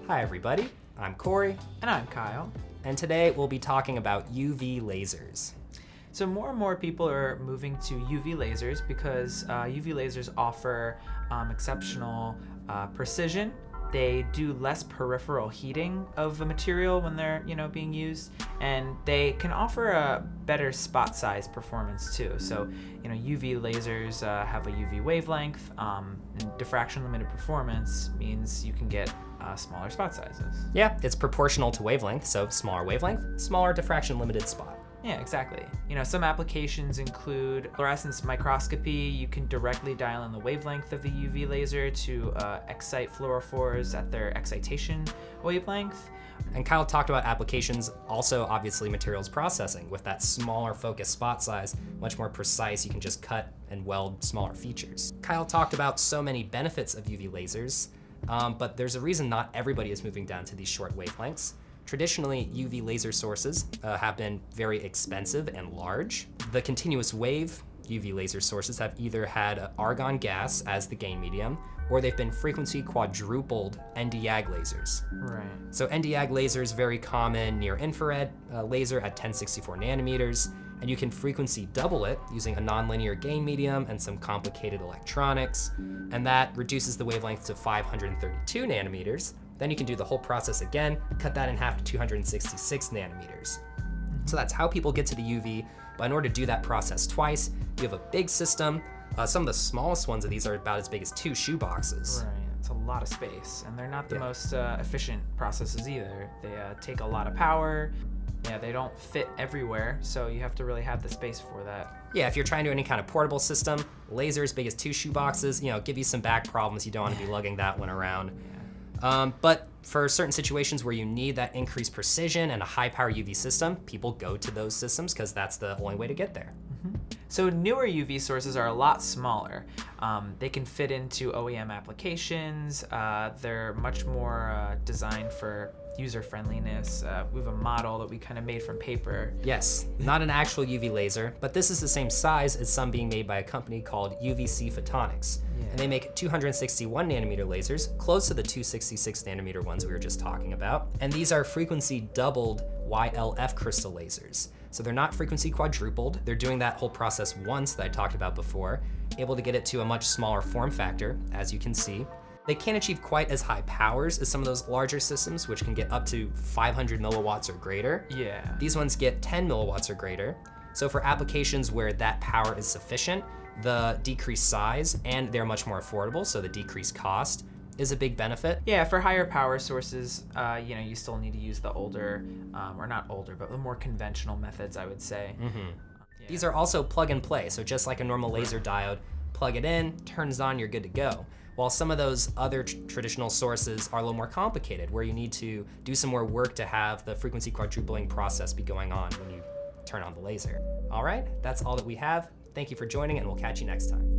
Hi everybody, I'm Corey. And I'm Kyle. And today we'll be talking about UV lasers. So more and more people are moving to UV lasers because UV lasers offer exceptional precision. They do less peripheral heating of a material when they're being used, and they can offer a better spot size performance too. So UV lasers have a UV wavelength, and diffraction limited performance means you can get smaller spot sizes. Yeah, it's proportional to wavelength, so smaller wavelength, smaller diffraction limited spot. Yeah, exactly. Some applications include fluorescence microscopy. You can directly dial in the wavelength of the UV laser to excite fluorophores at their excitation wavelength. And Kyle talked about applications, also obviously materials processing. With that smaller focus spot size, much more precise, you can just cut and weld smaller features. Kyle talked about so many benefits of UV lasers, but there's a reason not everybody is moving down to these short wavelengths. Traditionally, UV laser sources have been very expensive and large. The continuous wave UV laser sources have either had argon gas as the gain medium, or they've been frequency quadrupled Nd:YAG lasers. Right. So Nd:YAG laser is very common near infrared laser at 1064 nanometers, and you can frequency double it using a nonlinear gain medium and some complicated electronics, and that reduces the wavelength to 532 nanometers. Then you can do the whole process again, cut that in half to 266 nanometers. So that's how people get to the UV, but in order to do that process twice, you have a big system. Some of the smallest ones of these are about as big as 2 shoe boxes. Right, it's a lot of space, and they're not the most efficient processes either. They take a lot of power. Yeah, they don't fit everywhere, so you have to really have the space for that. Yeah, if you're trying to do any kind of portable system, laser as big as 2 shoe boxes, give you some back problems. You don't want to be lugging that one around. But for certain situations where you need that increased precision and a high power UV system, people go to those systems because that's the only way to get there. So newer UV sources are a lot smaller. They can fit into OEM applications. They're much more designed for user friendliness. We have a model that we kind of made from paper. Yes, not an actual UV laser, but this is the same size as some being made by a company called UVC Photonics. Yeah. And they make 261 nanometer lasers, close to the 266 nanometer ones we were just talking about. And these are frequency doubled YLF crystal lasers. So they're not frequency quadrupled. They're doing that whole process once that I talked about before, able to get it to a much smaller form factor, as you can see. They can't achieve quite as high powers as some of those larger systems, which can get up to 500 milliwatts or greater. Yeah. These ones get 10 milliwatts or greater. So for applications where that power is sufficient, the decreased size and they're much more affordable, so the decreased cost is a big benefit. Yeah, for higher power sources, you still need to use the older, or not older, but the more conventional methods, I would say. Yeah. These are also plug and play, so just like a normal laser diode, plug it in, turns on, you're good to go. While some of those other traditional sources are a little more complicated, where you need to do some more work to have the frequency quadrupling process be going on when you turn on the laser. All right, that's all that we have. Thank you for joining, and we'll catch you next time.